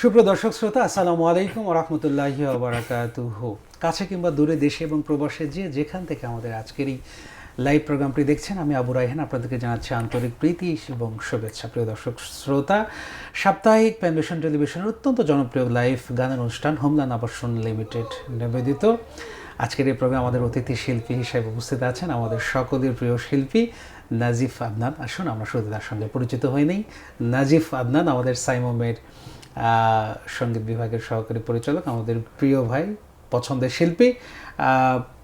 সুপ্রিয় দর্শক শ্রোতা, আসসালামু আলাইকুম ওয়া রাহমাতুল্লাহি ওয়া বারাকাতুহু। কাছে কিংবা দূরে, দেশে এবং প্রবাসে যে যেখান থেকে আমাদের আজকের এই লাইভ প্রোগ্রামটি দেখছেন, আমি আবু রায়হান আপনাদেরকে জানাচ্ছি আন্তরিক প্রীতি এবং শুভেচ্ছা। প্রিয় দর্শক শ্রোতা, সাপ্তাহিক প্যানভিশন টেলিভিশনের অত্যন্ত জনপ্রিয় লাইভ গানের অনুষ্ঠান হোমল্যান্ড আবাসন লিমিটেড নিবেদিত আজকের এই প্রোগ্রাম আমাদের অতিথি শিল্পী হিসেবে উপস্থিত আছেন আমাদের সকলের প্রিয় শিল্পী নাজিফ আদনান। আসুন আমরা শুধু তার সঙ্গে পরিচিত হয়ে নেই। নাজিফ আদনান আমাদের সাইমমের সঙ্গীত বিভাগের সহকারী পরিচালক, আমাদের প্রিয় ভাই, পছন্দের শিল্পী।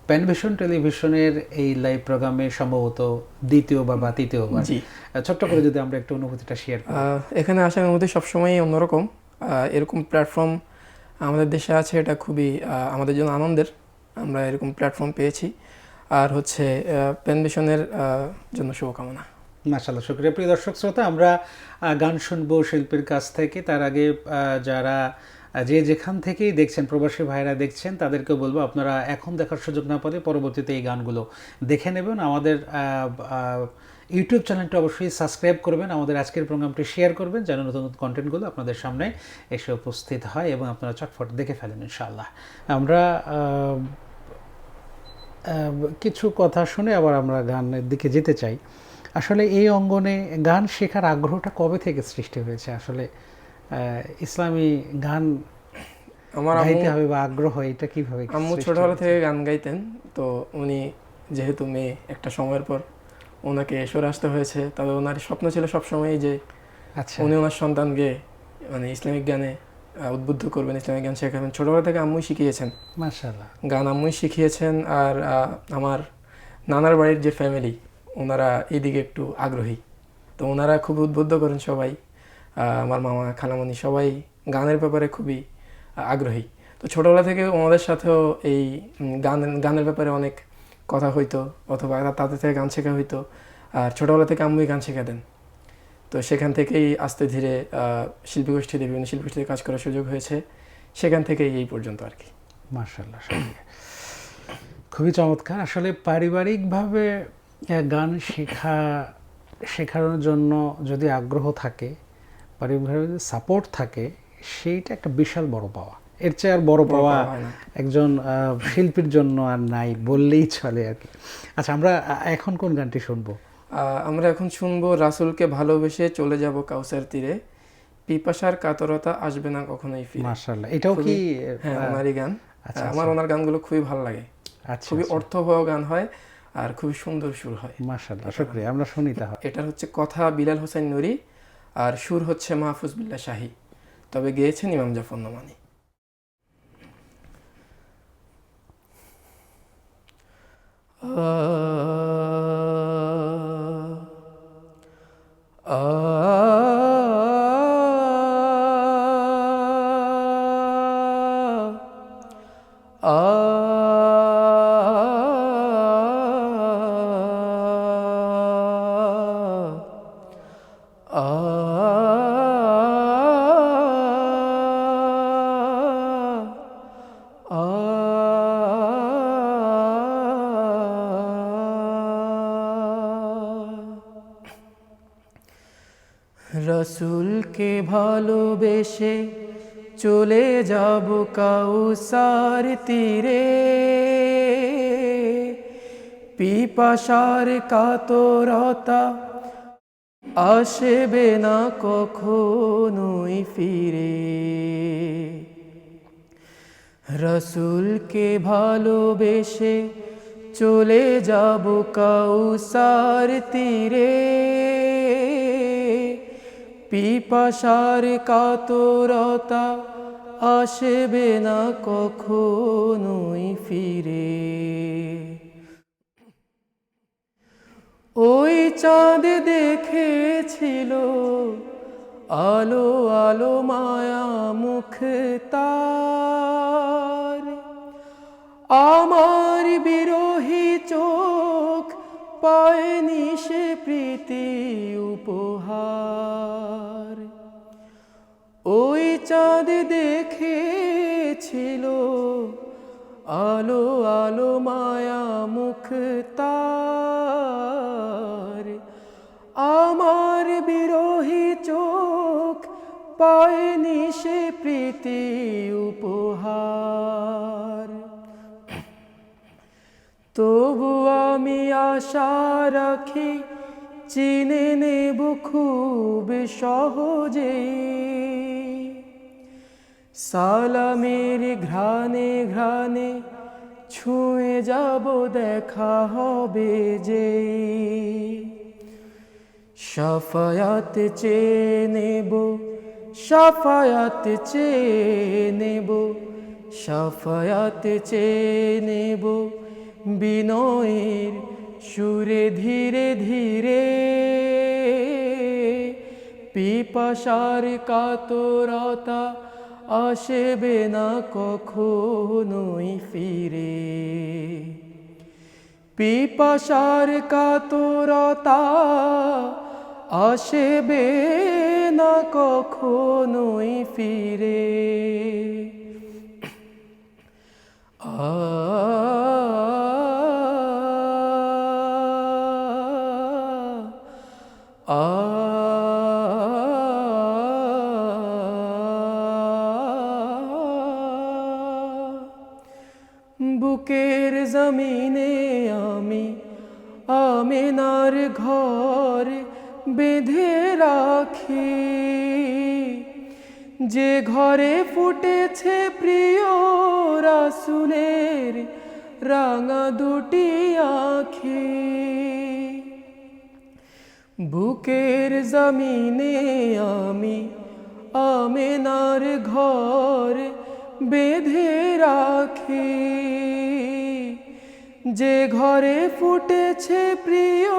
প্যানভিশন টেলিভিশনের এই লাইভ প্রোগ্রামে সম্ভবত দ্বিতীয় বা তৃতীয়বার। ছোট্ট করে যদি আমরা একটু অনুভূতিটা শেয়ার করি। এখানে আসার অনুভূতি সবসময়ই অন্যরকম। এরকম প্ল্যাটফর্ম আমাদের দেশে আছে, এটা খুবই আমাদের জন্য আনন্দের। আমরা এরকম প্ল্যাটফর্ম পেয়েছি, আর হচ্ছে প্যানভিশনের জন্য শুভকামনা। মাশাআল্লাহ, শুকরিয়া। প্রিয় দর্শক শ্রোতা, আমরা গান শুনবো শিল্পীর কাছ থেকে। তার আগে যারা যে যেখান থেকেই দেখছেন, প্রবাসী ভাইরা দেখছেন, তাদেরকে বলবো আপনারা এখন দেখার সুযোগ না পেলে পরবর্তীতে এই গানগুলো দেখে নেবেন। আমাদের ইউটিউব চ্যানেলটা অবশ্যই সাবস্ক্রাইব করবেন, আমাদের আজকের প্রোগ্রামটি শেয়ার করবেন যেন নতুন নতুন কন্টেন্টগুলো আপনাদের সামনে এসে উপস্থিত হয় এবং আপনারা চটফট দেখে ফেলেন ইনশাআল্লাহ। আমরা কিছু কথা শুনে আবার আমরা গানের দিকে যেতে চাই। আসলে এই অঙ্গনে গান শেখার আগ্রহটা কবে থেকে সৃষ্টি হয়েছে? আসলে ইসলামী গান আমার গাইতে হবে বা আগ্রহ, এটা কিভাবে? আম্মু ছোটবেলা থেকে গান গাইতেন, তো উনি যেহেতু মেয়ে, একটা সময়ের পর ওনাকে সরে আসতে হয়েছে। তবে ওনার স্বপ্ন ছিল সবসময়ই যে উনি ওনার সন্তানকে মানে ইসলামিক গানে উদ্বুদ্ধ করবেন, ইসলামিক গান শেখাবেন। ছোটবেলা থেকে আম্মুই শিখিয়েছেন, মাশাআল্লাহ, গান আম্মুই শিখিয়েছেন। আর আমার নানার বাড়ির যে ফ্যামিলি, ওনারা এইদিকে একটু আগ্রহী, তো ওনারা খুব উদ্বুদ্ধ করেন সবাই। আমার মামা, খালামণি সবাই গানের ব্যাপারে খুবই আগ্রহী। তো ছোটোবেলা থেকে ওনাদের সাথেও এই গানের ব্যাপারে অনেক কথা হইতো, অথবা তাদের থেকে গান শেখা হইতো। আর ছোটোবেলা থেকে আম্মুই গান শেখাতেন। তো সেখান থেকেই আস্তে ধীরে শিল্পীগোষ্ঠীতে, বিভিন্ন শিল্পীগোষ্ঠীতে কাজ করার সুযোগ হয়েছে, সেখান থেকেই এই পর্যন্ত আর কি। মাশাআল্লাহ, খুবই চমৎকার। আসলে পারিবারিকভাবে গান শেখানোর জন্য যদি আগ্রহ থাকে, পারিবারিকভাবে যদি সাপোর্ট থাকে, সেইটা একটা বিশাল বড় পাওয়া। এর চেয়ে আর বড় পাওয়া একজন শিল্পীর জন্য আর নাই বললেই চলে আর কি। আচ্ছা, আমরা এখন কোন গানটি শুনবো? আমরা এখন শুনবো রাসূলকে ভালোবেসে চলে যাব কাউসার তীরে, পিপাসার কাতরতা আসবে না কখনোই ফিরে। মাশাআল্লাহ, এটাও কি? হ্যাঁ, ওনারই গান। আমার ওনার গানগুলো খুবই ভালো লাগে। খুবই অর্থবহ গান হয় আর খুবই সুন্দর সুর হয়। মাশাআল্লাহ, শুকরিয়া। আমরা শুনি তাহলে। এটার হচ্ছে কথা বিলাল হোসেন নুরি, আর সুর হচ্ছে মাহফুজ বিল্লাহ শাহী, তবে গেয়েছেন ইমাম জাফর নোমানী। রসুলকে ভালোবেসে চলে যাব কাউসার তীরে, পিপাসার কাতরতা আসবে না কখনোই ফিরে। রসুলকে ভালোবেসে চলে যাব কাউসার তীরে, পিপাসার কাতরতা আসবে না কখনোই ফিরে। ওই চাঁদ দেখেছিল আলো আলো মায়া মুখ তার, আমার বিরহী চোখ পায়নি সে প্রীতি উপহার। ওই চাঁদ দেখেছিল আলো আলো মায়া মুখ তার, আমার বিরহী চোখ পায়নি সে প্রীতি উপহার। তবু আমি আশা রাখি চিনে নেব খুব সহজে, সালামের ঘ্রাণে ঘ্রাণে ছুঁয়ে যাব দেখা হবে যে। শাফায়াত চেয়ে নেব, শাফায়াত চেয়ে নেব, শাফায়াত চেয়ে নেব বিনয়ের সুরে ধীরে ধীরে। পিপাসার কাতরতা আসবে না কখনোই ফিরে, পিপাসার কাতরতা আসবে না কখনোই ফিরে। বুকের জমিনে আমি আমিনার ঘর বেঁধে রাখি, যে ঘরে ফুটেছে প্রিয় রাসূলের রাঙা দুটি আঁখি। বুকের জমিনে আমি আমিনার ঘর বেঁধে রাখি, যে ঘরে ফুটেছে প্রিয়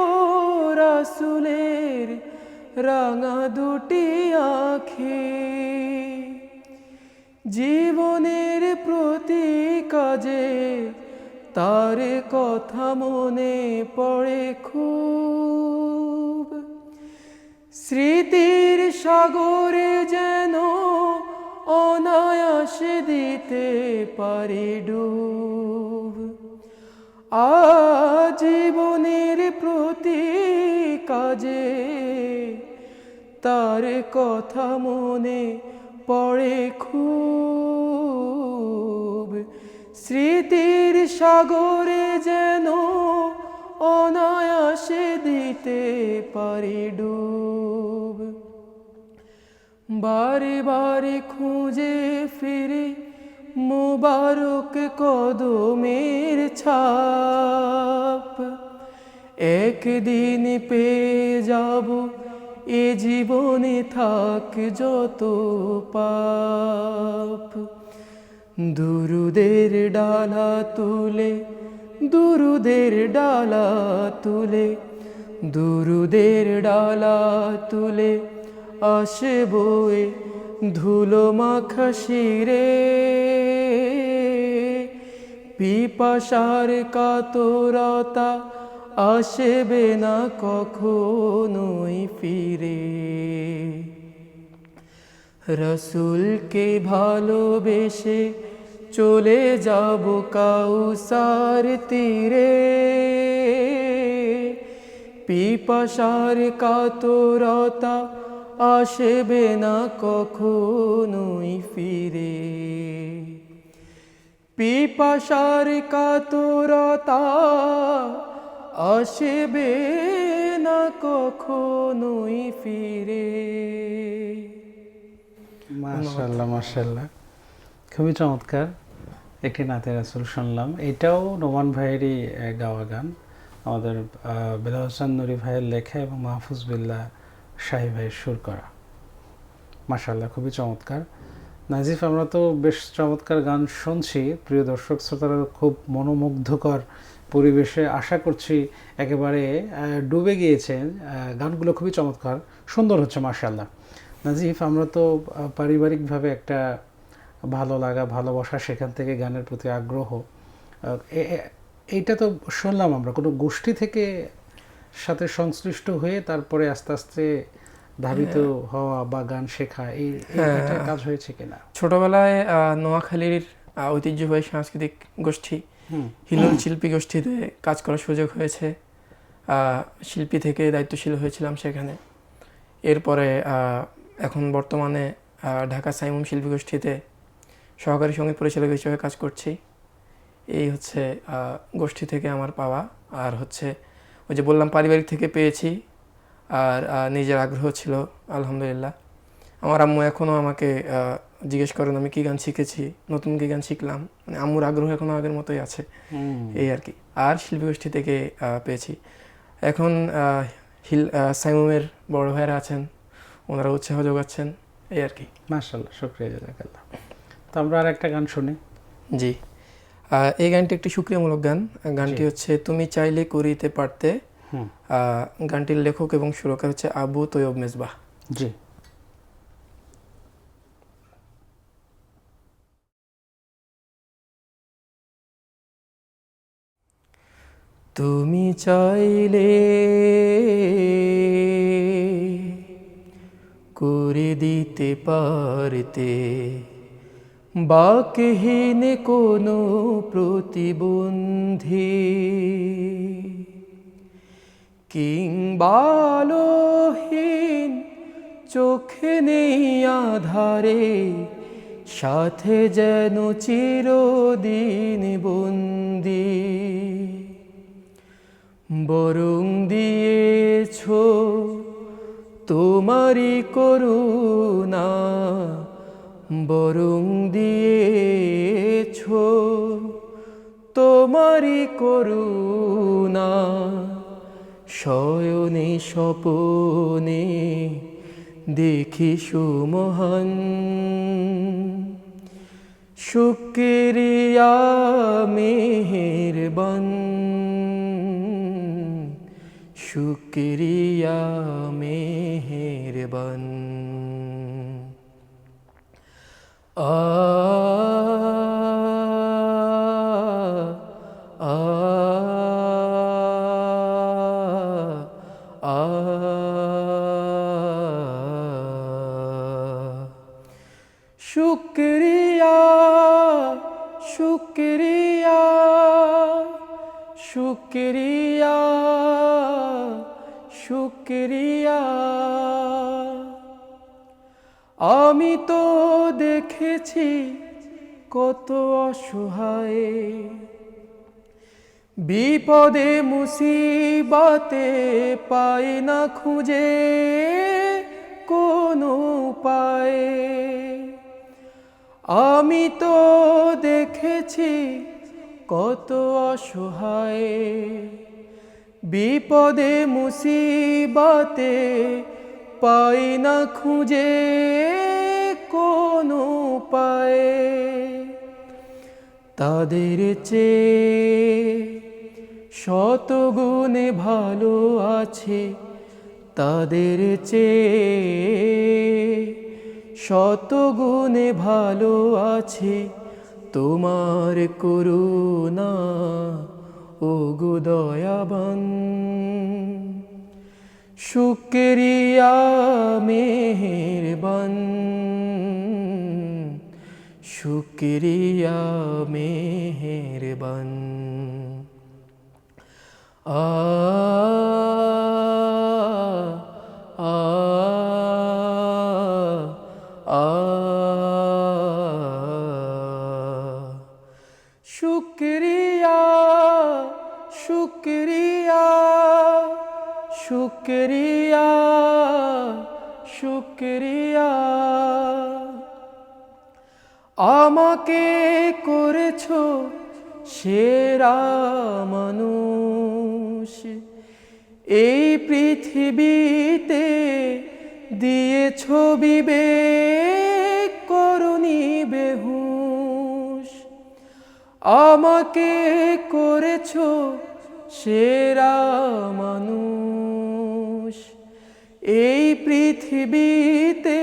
রাসূলের রাঙা দুটি আঁখি। জীবনের প্রতি কাজে তার কথা মনে পড়ে খুব, স্মৃতির সাগরে যেন অনায়াসে দিতে পারি ডুব। জীবনের প্রতি কাজে তার কথা মনে পড়ে খুব, স্মৃতির সাগরে যেন অনায়াসে দিতে পারি ডুব। বারে বারে খুঁজে ফিরে মুবারক কদমের ছাপ, একদিন পেয়ে যাব এ জীবনে থাক যত পাপ। দুরুদের ডালা তুলে, দুরুদের ডালা তুলে, দুরুদের ডালা তুলে আসবো এ ধুলো মাখা শিরে। পিপাসার কাতরতা আসবে না কখনোই ফিরে, রসুলকে ভালোবেসে চলে যাব কাউসার তীরে। পিপাসার কাতরতা আসবে না কখনোই ফিরে, পিপাসার কাতরতা আসবে না কখনোই ফিরে। মাশাআল্লাহ মাশাআল্লাহ, খুবই চমৎকার একটি নাতে রাসূল শুনলাম। এটাও নোমান ভাইয়েরই গাওয়া গান, আমাদের বেলাল হোসেন নুরি ভাইয়ের লেখা এবং মাহফুজ বিল্লাহ শাহী ভাইয়ের সুর করা। মাশাআল্লাহ, খুবই চমৎকার। নাজিফ, আমরা তো বেশ চমৎকার গান শুনছি, প্রিয় দর্শক শ্রোতারা খুব মনোমুগ্ধকর পরিবেশে আশা করছি একেবারে ডুবে গিয়েছেন। গানগুলো খুবই চমৎকার, সুন্দর হচ্ছে মাশাআল্লাহ। নাজিফ, আমরা তো পারিবারিকভাবে একটা ভালো লাগা ভালোবাসা, সেখান থেকে গানের প্রতি আগ্রহ, এইটা তো শুনলাম আমরা কোনো গোষ্ঠী থেকে সাথে সংশ্লিষ্ট হয়ে তারপরে আস্তে আস্তে ধাবিত হওয়া বা গান শেখা, এই কাজ হয়েছে কিনা? ছোটবেলায় নোয়াখালীর ঐতিহ্যবাহী সাংস্কৃতিক গোষ্ঠী হিলন শিল্পী গোষ্ঠীতে কাজ করার সুযোগ হয়েছে, শিল্পী থেকে দায়িত্বশীল হয়েছিলাম সেখানে। এরপরে এখন বর্তমানে ঢাকা সাইমুম শিল্পী গোষ্ঠীতে সহকারী সঙ্গীত পরিচালক হিসেবে কাজ করছি। এই হচ্ছে গোষ্ঠী থেকে আমার পাওয়া। আর হচ্ছে ওই যে বললাম পারিবারিক থেকে পেয়েছি, আর নিজের আগ্রহ ছিল আলহামদুলিল্লাহ। আমার আম্মু এখনও আমাকে জিজ্ঞেস করেন আমি কী গান শিখেছি, নতুন কী গান শিখলাম, মানে আম্মুর আগ্রহ এখনও আগের মতোই আছে, এই আর কি। আর শিল্পী গোষ্ঠী থেকে পেয়েছি। এখন সাইমুমের বড় ভাইয়েরা আছেন, ওনারা উৎসাহ যোগাচ্ছেন, এই আর কি। মাশাআল্লাহ, শুকরিয়া, জাযাকাল্লাহ। তো আমরা আর একটা গান শুনি। জি, এই গানটি একটি শুকরিয়ামূলক গান। গানটি হচ্ছে তুমি চাইলে করিতে পারতে। গানটির লেখক এবং সুরকার হচ্ছে আবু তৈয়ব মেজবাহ। জি। তুমি চাইলে করে দিতে পারতে বাকহীন কোনো প্রতিবন্ধী, কিংবালোহীন চোখে নেই আধারে, সাথে যেন চিরদিন বন্দি। বরং দিয়েছ তোমারই করুণা, বরং দিয়েছ তোমারই করুণা, শয়নে স্বপনে দেখি সুমহান। শুকরিয়া মেহেরবান, শুকরিয়া মেহেরবান। আ আ আ শুকরিয়া শুকরিয়া শুকরিয়া শুকরিয়া। আমি তো দেখেছি কত অসহায়, বিপদে মুসিবতে পাই না খুঁজে কোনো উপায়। আমি তো দেখেছি কত অসহায়, বিপদে মুসিবতে পাই না খুঁজে কোনো উপায়। তাদের চেয়ে শতগুণে ভালো আছে, তাদের চেয়ে শতগুণে ভালো আছে তোমার করুণা ওগো দয়াবান। শুকরিয়া মেহেরবান, শুকরিয়া মেহেরবান। আ আ আ শুকরিয়া শুকরিয়া শুকরিয়া শুকরিয়া। আমাকে করেছো সেরা মানুষ, এই পৃথিবীতে দিয়েছো বিবেক করনি বেহুশ। আমাকে করেছো সেরা মানুষ, এই পৃথিবীতে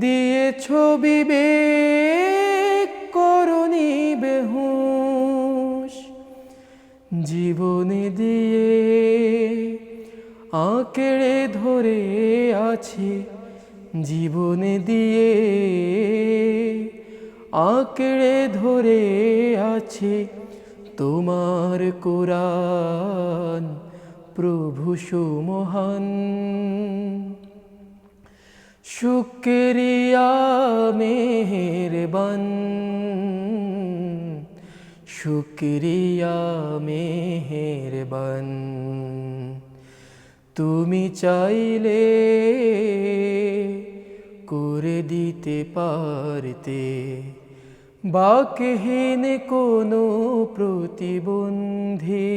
দিয়েছো বিবেক করনি বেহুশ। জীবনে দিয়ে আঁকড়ে ধরে আছি, জীবনে দিয়ে আঁকড়ে ধরে আছি তোমার কোরআন প্রভু সুমহান। শুকরিয়া মেহেরবান, শুকরিয়া মেহেরবান, তুমি চাইলে করে দিতে পারতে বাকহীন কোনো প্রতিবন্ধী,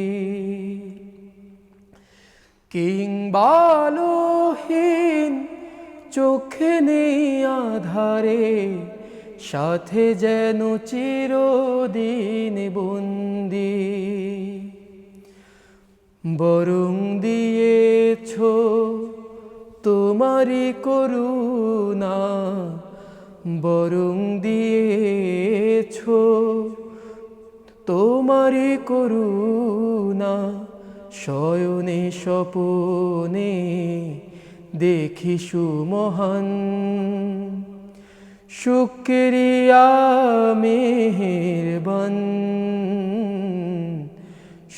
কিংবালোহীন চোখে নেই আধারে, সাথে যেন চিরদিন বন্দি, বরং দিয়েছ তোমারই করুণা, বরং দিয়েছ তোমারই করুণা, শয়নে স্বপনে দেখি সুমহান, শুকরিয়া মেহেরবান,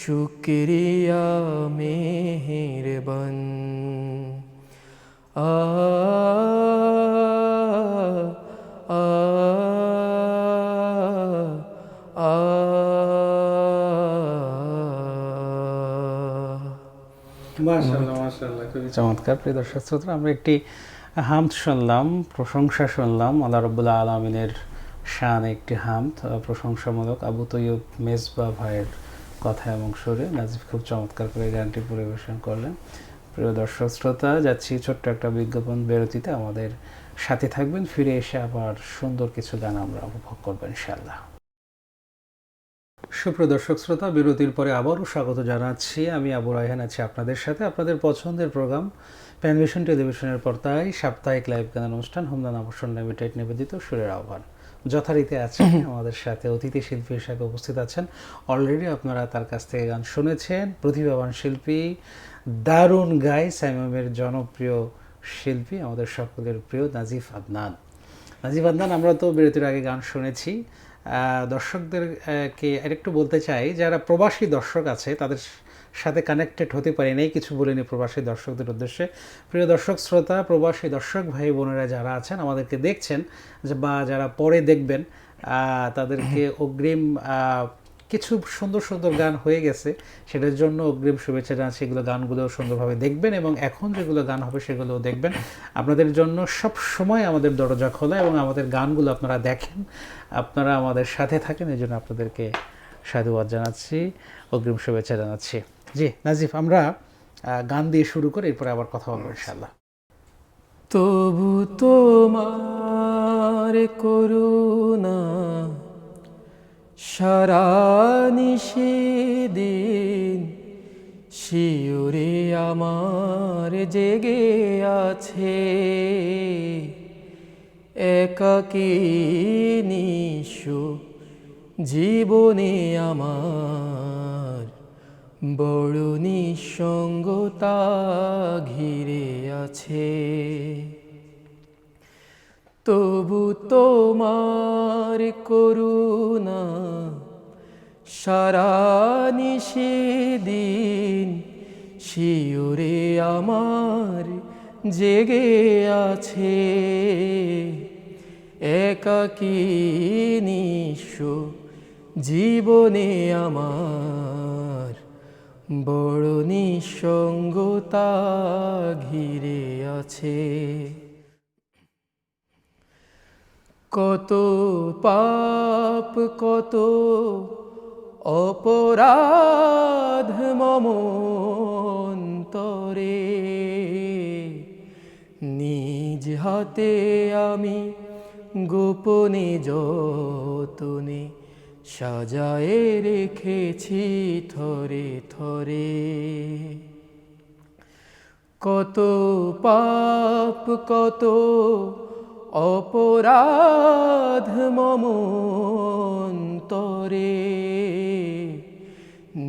শুকরিয়া মেহেরবান। আ আ আ মাশাআল্লাহ মাশাআল্লাহ, খুবই চমৎকার। প্রিয় দর্শক শ্রোতা, আমরা একটি হামদ শুনলাম, প্রশংসা শুনলাম আল্লাহ রাব্বুল আলামিনের শান, একটি হামদ প্রশংসামূলক আবু তৈয়ব মেজবা ভাইয়ের কথা এবং সুরে নাজিফ খুব চমৎকার করে গানটি পরিবেশন করলেন। প্রিয় দর্শক শ্রোতা, যাচ্ছি ছোট্ট একটা বিজ্ঞাপন বিরতিতে, আমাদের সাথে থাকবেন, ফিরে এসে আবার সুন্দর কিছু গান আমরা উপভোগ করবো ইনশাআল্লাহ। সুপ্রিয় দর্শক শ্রোতা, বিরতির পরে আবারও স্বাগত জানাচ্ছি। আমি আবু রায়হান আছি আপনাদের সাথে। আপনাদের পছন্দের প্রোগ্রাম প্যানভিশন টেলিভিশনের পর্দায় সাপ্তাহিক লাইভ গান অনুষ্ঠান হোমদান আবাসন লিমিটেড নিবেদিত সুরের আহ্বান যথারীতি আছে। আমাদের সাথে অতিথি শিল্পী হিসাবে উপস্থিত আছেন, অলরেডি আপনারা তার কাছ থেকে গান শুনেছেন, প্রতিভাবান শিল্পী, দারুণ গায়, সাইমামের জনপ্রিয় শিল্পী, আমাদের সকলের প্রিয় নাজিফ আদনান। নাজিফ আদনান, আমরা তো বিরতির আগে গান শুনেছি। দর্শকদেরকে আরেকটু বলতে চাই, যারা প্রবাসী দর্শক আছে তাদের সাথে কানেক্টেড হতে পারি নাই, কিছু বলিনি প্রবাসী দর্শকদের উদ্দেশ্যে। প্রিয় দর্শক শ্রোতা, প্রবাসী দর্শক ভাই বোনেরা যারা আছেন, আমাদেরকে দেখছেন বা যারা পরে দেখবেন, তাদেরকে অগ্রিম কিছু সুন্দর সুন্দর গান হয়ে গেছে, সেটার জন্য অগ্রিম শুভেচ্ছা জানাচ্ছি। এগুলো গানগুলো সুন্দরভাবে দেখবেন এবং এখন যেগুলো গান হবে সেগুলোও দেখবেন। আপনাদের জন্য সব সময় আমাদের দরজা খোলা এবং আমাদের গানগুলো আপনারা দেখেন, আপনারা আমাদের সাথে থাকেন, এই জন্য আপনাদেরকে সাধুবাদ জানাচ্ছি, অগ্রিম শুভেচ্ছা জানাচ্ছি। জি নাজিফ, আমরা গান দিয়ে শুরু করে এরপরে আবার কথা বলবো ইনশাআল্লাহ। তবু তোমার করুণা সারা নিশিদিন শিউরে আমার জেগে আছে, একাকী নিশু জীবনে আমার বড় নিঃসঙ্গতা ঘিরে আছে। তবু তোমার করুণা সারা নিশিদিন শিউরে আমার জেগে আছে, একাকী নিশু জীবনে আমার বড় নিঃসঙ্গতা ঘিরে আছে। কত পাপ কত অপরাধ মম অন্তরে, নিজ হাতে আমি গোপনে যতনে সাজায়ে রেখেছি থরে থরে। কত পাপ কত অপরাধ মম অন্তরে,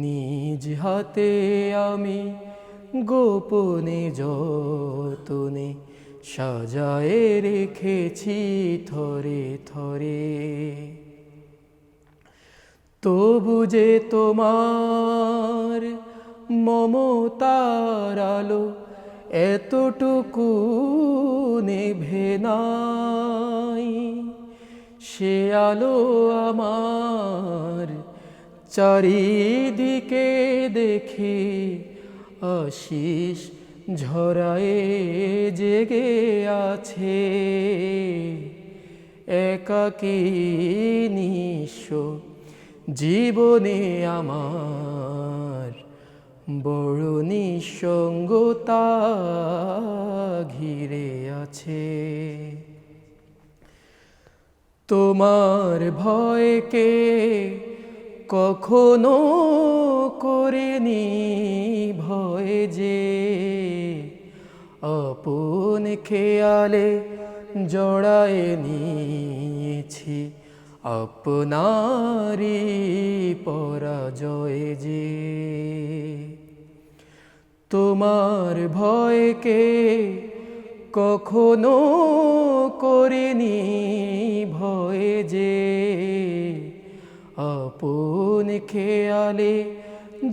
নিজ হাতে আমি গোপনে যতনে সাজায়ে রেখেছি থরে থরে। তবু যে তোমার মমতার আলো এতটুকু নেভে নাই, সে আলো আমার চারিদিকে দেখে আশিস ঝরায়ে জেগে আছে, একাকী নিঃস্ব জীবনে আমার বড় নিঃসঙ্গতা ঘিরে আছে। তোমার ভয়কে কখনো করিনি ভয় যে, আপন খেয়ালে জড়ায় নিয়েছি আপনারই পরাজয় যে। তোমার ভয়কে কখনো করিনি ভয় যে, আপন খেয়ালে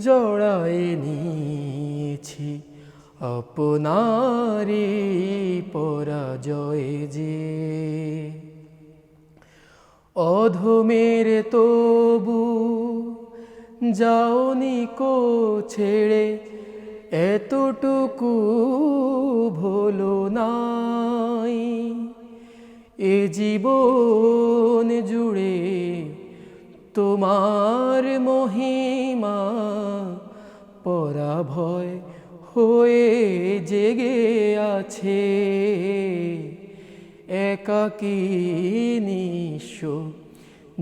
জড়ায় নিয়েছি আপনারই পরাজয় যে। অধমের তবু যাওনি কো ছেড়ে, এতটুকু ভুলো নাই, এ জীবন জুড়ে তোমার মহিমা পরাভয় হয়ে জেগে আছে, একাকী নিঃস্ব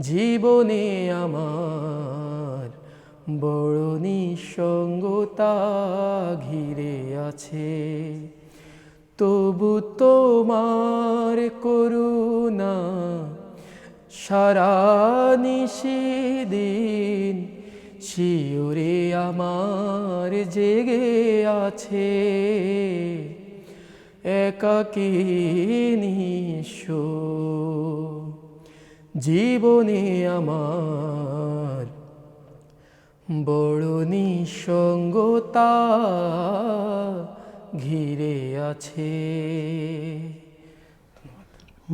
জীবনে আমার বড় নিঃসঙ্গতা ঘিরে আছে। তবু তোমার করুণা সারা নিশিদিন শিউরে আমার জেগে আছে, একাকী নিঃস্ব জীবনে আমার বড় নিঃসঙ্গতা ঘিরে আছে।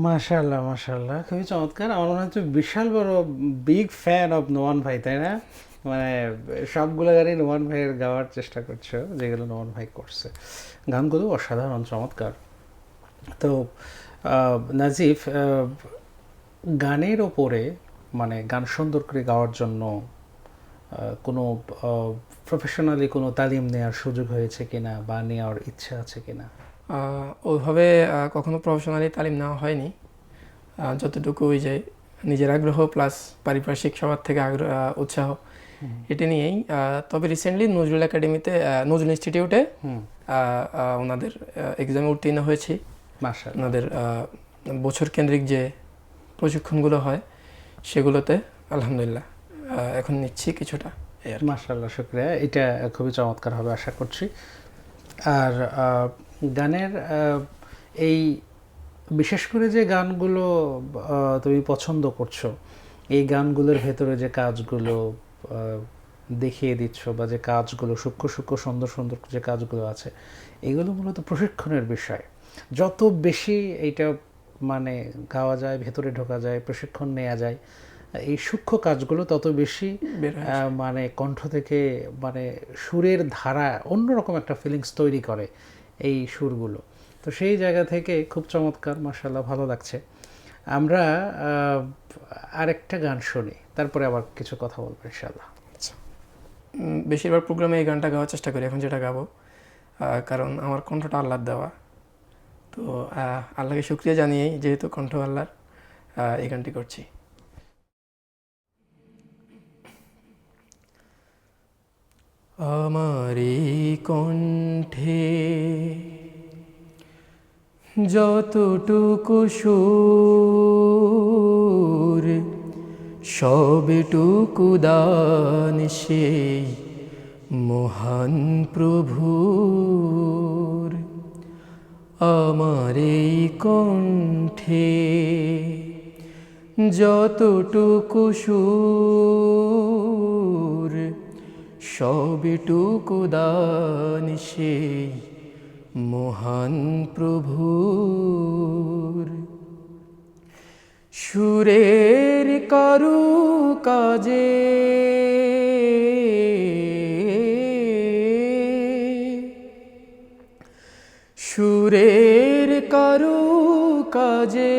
মাশাআল্লাহ মাশাআল্লাহ, খুবই চমৎকার। আমার মনে হচ্ছে বিশাল বড় বিগ ফ্যান অফ নোমান ভাই, তাই না? মানে সবগুলো গানই নোমান ভাইয়ের গাওয়ার চেষ্টা করছো, যেগুলো নোমান ভাই করছে। গানগুলো অসাধারণ চমৎকার। তো নাজিফ, গানের ওপরে মানে গান সুন্দর করে গাওয়ার জন্য কোনো প্রফেশনালি কোনো তালিম নেওয়ার সুযোগ হয়েছে কিনা বা নেওয়ার ইচ্ছা আছে কিনা? ওইভাবে কখনো প্রফেশনালি তালিম নেওয়া হয়নি। যতটুকু ওই যে নিজের আগ্রহ প্লাস পারিপার্শ্বিক সবার থেকে উৎসাহ এটা নিয়েই। তবে রিসেন্টলি নজরুল একাডেমিতে, নজরুল ইনস্টিটিউটে ওনাদের এক্সামে উত্তীর্ণ হয়েছি। মাশাআল্লাহ। ওনাদের বছর কেন্দ্রিক যে প্রশিক্ষণগুলো হয় সেগুলোতে আলহামদুলিল্লাহ এখন নিচ্ছি কিছুটা। মাশাআল্লাহ, শুকরিয়া। এটা খুবই চমৎকার হবে আশা করছি। আর গানের এই বিশেষ করে যে গানগুলো তুমি পছন্দ করছো, এই গানগুলোর ভেতরে যে কাজগুলো দেখিয়ে দিচ্ছ বা যে কাজগুলো সূক্ষ্ম সূক্ষ্ম সুন্দর সুন্দর যে কাজগুলো আছে, এগুলো মূলত প্রশিক্ষণের বিষয়। যত বেশি এইটা মানে গাওয়া যায়, ভেতরে ঢোকা যায়, প্রশিক্ষণ নেওয়া যায়, এই সূক্ষ্ম কাজগুলো তত বেশি মানে কণ্ঠ থেকে মানে সুরের ধারা অন্যরকম একটা ফিলিংস তৈরি করে এই সুরগুলো। তো সেই জায়গা থেকে খুব চমৎকার, মাশাআল্লাহ, ভালো লাগছে। আমরা আরেকটা গান শুনি, তারপরে আবার কিছু কথা বলবো ইনশাআল্লাহ। বেশিরভাগ প্রোগ্রামে এই গানটা গাওয়ার চেষ্টা করি এখন যেটা গাবো, কারণ আমার কণ্ঠটা আল্লাহর দেওয়া। তো আল্লাহকে শুকরিয়া জানিয়েই, যেহেতু কণ্ঠ আল্লাহর, এই গানটি করছি। আমার এই কণ্ঠে যতটুকু সুর, সবটুকু দান সেই মহান প্রভুর। আমার এই কণ্ঠে যতটুকু সুর, সবটুকু দান সেই মহান প্রভুর। সুরের কারু কাজে সুরের কারু কাজে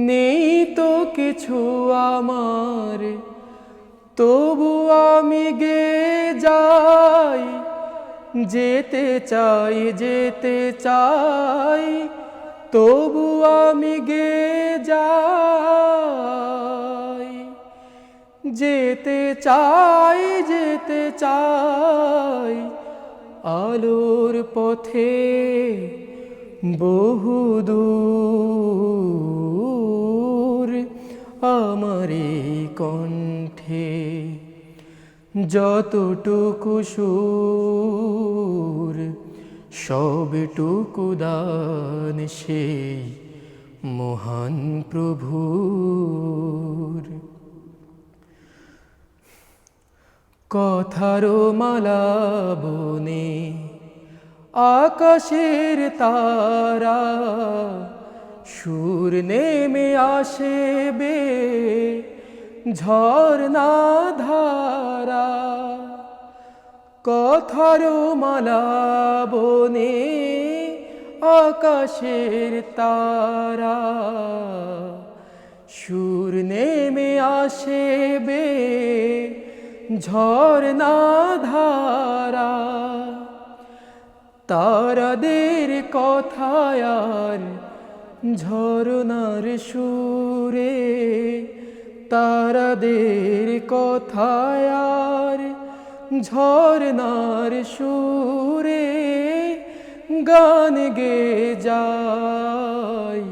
নেই তো কিছু আমার, তবু আমি গে যাই, যেতে চাই যেতে চাই, তবু আমি গে যাই, যেতে চাই যেতে চাই আলোর পথে বহুদূর আমার এই কণ্ঠে যতটুকু সুর সবটুকু দান সেই মহান প্রভুর। কথারো মালা বনে আকাশের তারা, সুর নেমে আসে বে ঝর্ণা ধারা। কথারো মালা বনে আকাশের তারা, সুর নেমে আসে বে ঝর্ণা ধারা। তারাদের কথায় আর ঝর্ণার সুরে, তারাদের কথায় আর ঝর্ণার সুরে গান গে যায়।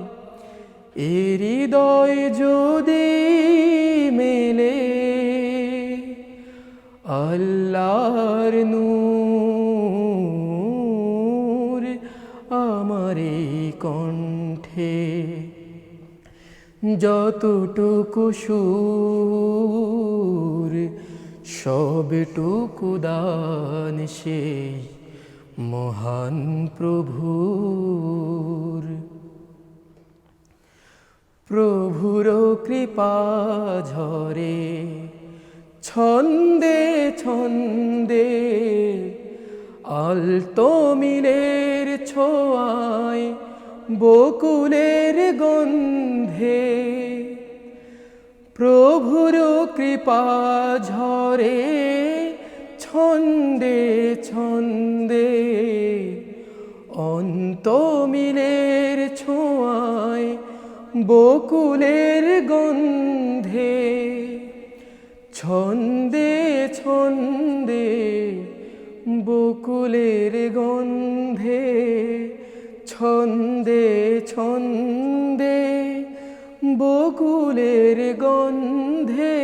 এ হৃদয় যদি মেলে আল্লাহর নূর আমার এই কণ্ঠে, যতটুকু সুর সবটুকু দান সেই মহান প্রভুর। প্রভুর কৃপা ঝরে ছন্দে ছন্দে, আলতো মিলের ছোঁয়ায় বকুলের গন্ধে। প্রভুর কৃপা ঝরে ছন্দে ছন্দে, অন্ত মিলের ছোঁয়ায় বকুলের গন্ধে। ছন্দে ছন্দে বকুলের গন্ধে, ছন্দে ছন্দে বকুলের গন্ধে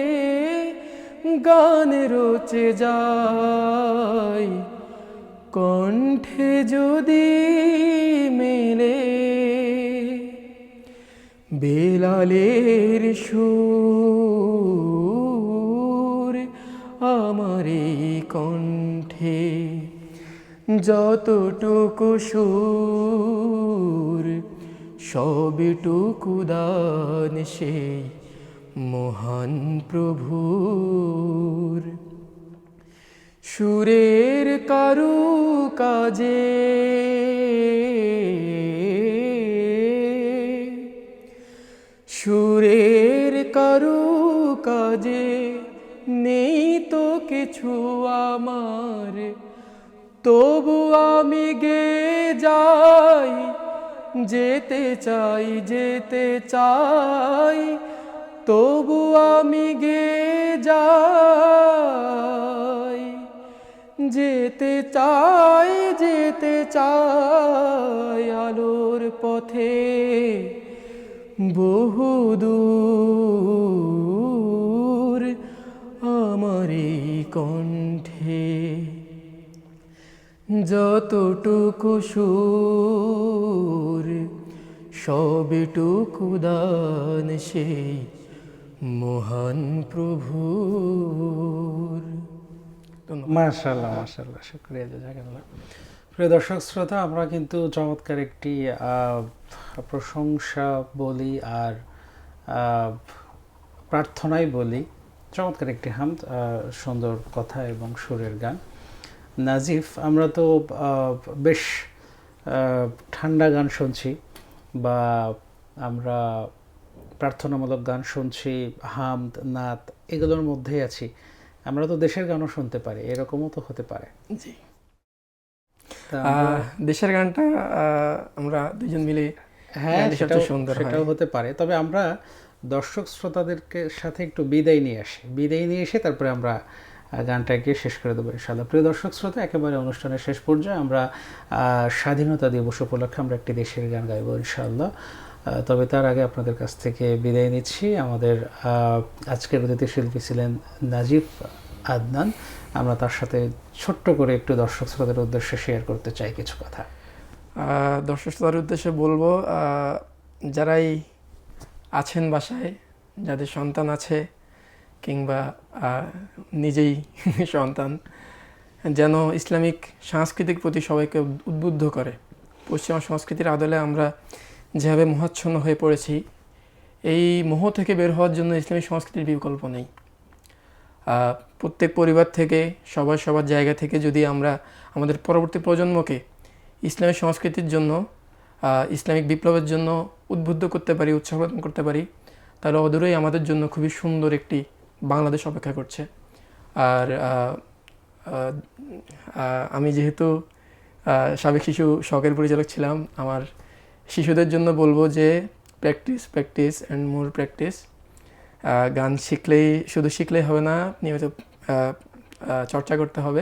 গান রচে যায়। কণ্ঠে যদি মেলে বেলালের সুর আমার এই কণ্ঠে, যতটুকু সুর সবটুকু দান সেই মহান প্রভুর। সুরের কারু কাজে সুরের কারু কাজে নেই তো কিছু আমার, তবু আমি গে যাই, যেতে চাই যেতে চাই, তবু আমি গে যাই, যেতে চাই যেতে চাই আলোর পথে বহুদূর আমার এই কণ্ঠে, যতটুকু সুর সবটুকু দান সেই মহান প্রভুর। মাশাআল্লাহ মাশাআল্লাহ, শুকরিয়া, জাযাকাল্লাহ। প্রিয় দর্শক শ্রোতা, আমরা কিন্তু চমৎকার একটি প্রশংসা বলি আর আহ, প্রার্থনাই বলি, চমৎকার একটি হামদ, সুন্দর কথা এবং সুরের গান। নাজিফ, আমরা তো বেশ ঠান্ডা গান শুনছি, বা আমরা প্রার্থনামূলক গান শুনছি, হামদ, নাত, এগুলোর মধ্যেই আছি। আমরা তো দেশের গানও শুনতে পারি, এরকমও তো হতে পারে। জি। তা আমরা দেশের গানটা আমরা দুজন মিলে হ্যাঁ, গাইলে সবচেয়ে সুন্দর হয়। সেটাও হতে পারে। তবে আমরা দর্শক শ্রোতাদেরকে সাথে একটু বিদায় নিয়ে আসি, বিদায় নিয়ে এসে তারপরে আমরা গানটাকে শেষ করে দেবো ইনশাআল্লাহ। প্রিয় দর্শক শ্রোতা, একেবারে অনুষ্ঠানের শেষ পর্যায়ে আমরা স্বাধীনতা দিবস উপলক্ষে আমরা একটি দেশের গান গাইবো ইনশাআল্লাহ। তবে তার আগে আপনাদের কাছ থেকে বিদায় নিচ্ছি। আমাদের আজকের অতিথি শিল্পী ছিলেন নাজিফ আদনান। আমরা তার সাথে ছোট্ট করে একটু দর্শক শ্রোতাদের উদ্দেশ্যে শেয়ার করতে চাই কিছু কথা। দর্শক শ্রোতার উদ্দেশ্যে বলবো, যারাই আছেন বাসায়, যাদের সন্তান আছে কিংবা নিজেই সন্তান, যেন ইসলামিক সংস্কৃতির প্রতি সবাইকে উদ্বুদ্ধ করে। পশ্চিমা সংস্কৃতির আদলে আমরা যেভাবে মোহাচ্ছন্ন হয়ে পড়েছি, এই মোহ থেকে বের হওয়ার জন্য ইসলামিক সংস্কৃতির বিকল্প নেই। প্রত্যেক পরিবার থেকে, সবার সবার জায়গা থেকে যদি আমরা আমাদের পরবর্তী প্রজন্মকে ইসলামিক সংস্কৃতির জন্য, ইসলামিক বিপ্লবের জন্য উদ্বুদ্ধ করতে পারি, উৎসাহ প্রদান করতে পারি, তাহলে অদূরেই আমাদের জন্য খুবই সুন্দর একটি বাংলাদেশ অপেক্ষা করছে। আর আমি যেহেতু সাবেক শিশু শখের পরিচালক ছিলাম, আমার শিশুদের জন্য বলবো যে practice, practice and more practice. গান শুধু শিখলেই হবে না, নিয়মিত চর্চা করতে হবে,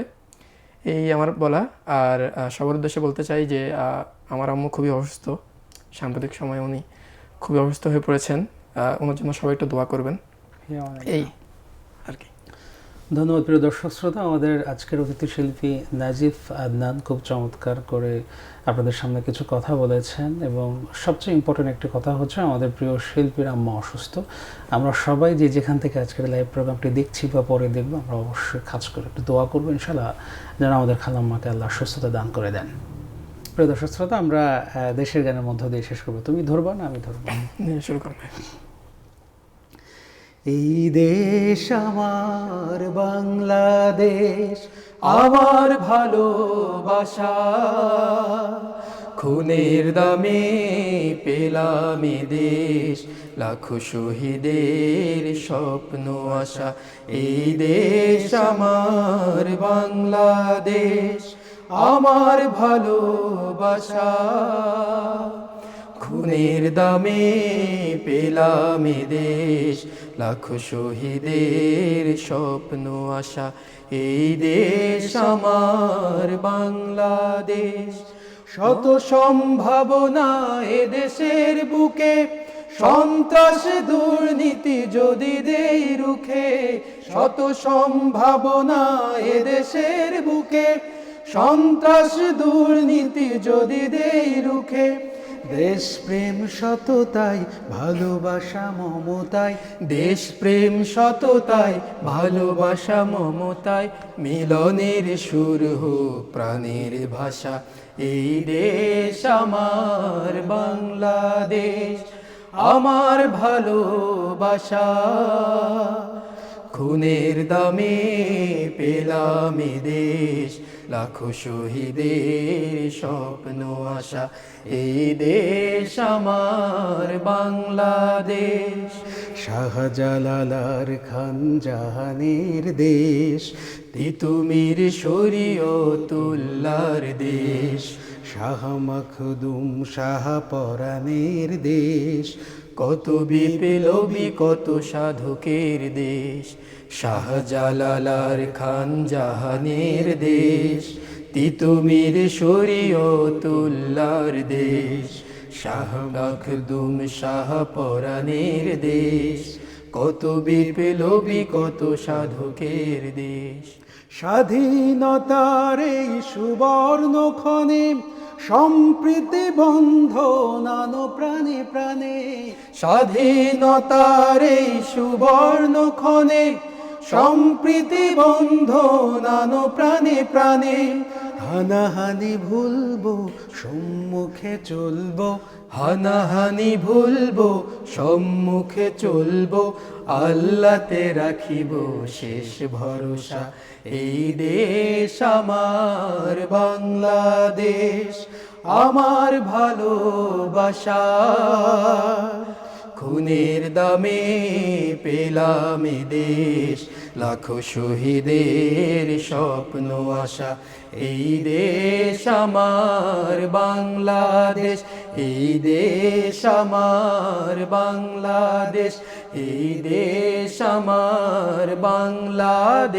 এই আমার বলা। আর সবার উদ্দেশ্যে বলতে চাই যে আমার আম্মু খুবই অসুস্থ, সাম্প্রতিক সময়ে উনি খুবই অসুস্থ হয়ে পড়েছেন। ওনার জন্য সবাই একটু দোয়া করবেন, এই আর কি। ধন্যবাদ। প্রিয় দর্শক শ্রোতা, আমাদের আজকের অতিথি শিল্পী নাজিফ আদনান খুব চমৎকার করে আপনাদের সামনে কিছু কথা বলেছেন, এবং সবচেয়ে ইম্পর্টেন্ট একটি কথা হচ্ছে আমাদের প্রিয় শিল্পীর আম্মা অসুস্থ। আমরা সবাই যে যেখান থেকে আজকের লাইভ প্রোগ্রামটি দেখছি বা পরে দেখবো, আমরা অবশ্যই খাস করে একটু দোয়া করবো ইনশাআল্লাহ, যেন আমাদের খালাম্মাকে আল্লাহ সুস্থতা দান করে দেন। প্রিয় দর্শক শ্রোতা, আমরা দেশের গানের মধ্য দিয়ে শেষ করবো। তুমি ধরবা না আমি ধরবো? শুরু করবে। এই দেশ আমার বাংলাদেশ, আমার ভালোবাসা, খুনের দামে পেলাম এ দেশ, লাখো শহীদের স্বপ্ন আশা। এই দেশ আমার বাংলাদেশ, আমার ভালোবাসা, খুনের দামে পেলাম এ দেশ, লাখো শহীদের স্বপ্ন আশা। এই দেশ আমার বাংলাদেশ, শত সম্ভাবনা এ দেশের বুকে, সন্ত্রাস দুর্নীতি যদি দেই রুখে, শত সম্ভাবনা এ দেশের বুকে, সন্ত্রাস দুর্নীতি যদি দেই রুখে। দেশপ্রেম সততাই ভালোবাসা মমতায়, দেশপ্রেম সততায় ভালোবাসা মমতায়, মিলনের সুর হোক প্রাণের ভাষা। এই দেশ আমার বাংলাদেশ, আমার ভালোবাসা, খুনের দামে পেলাম এ দেশ, লাখো শহীদের স্বপ্ন আশা। এই দেশ আমার বাংলাদেশ, শাহজালাল খান জাহানের দেশ, তিতুমির শরীয়তুল্লাহর দেশ, শাহ মখদুম শাহ পরাণের দেশ, কত বিপ্লবী কত সাধকের দেশ। শাহজালাল খান জাহানের দেশ, তিতুমির শরীয়তুল্লাহর দেশ, শাহ মখদুম শাহ পরাণের দেশ, কত বিপ্লবী কত সাধকের দেশ। স্বাধীনতার এই সুবর্ণ ক্ষণে সম্প্রীতি বন্ধন আনো প্রাণে প্রাণে, স্বাধীনতার এই সুবর্ণ ক্ষণে সম্প্রীতি বন্ধন আনো প্রাণে প্রাণে। হানাহানি ভুলবো, সম্মুখে চলবো, হানাহানি ভুলবো, সম্মুখে চলবো, আল্লাহতে রাখিব শেষ ভরসা। এই দেশ আমার বাংলাদেশ, আমার ভালোবাসা, খুনের দামে পেলাম এ দেশ, লাখো শহীদের স্বপ্ন আশা। এই দেশ আমার বাংলাদেশ, এই দেশ আমার বাংলাদেশ, এই দেশ আমার বাংলাদেশ।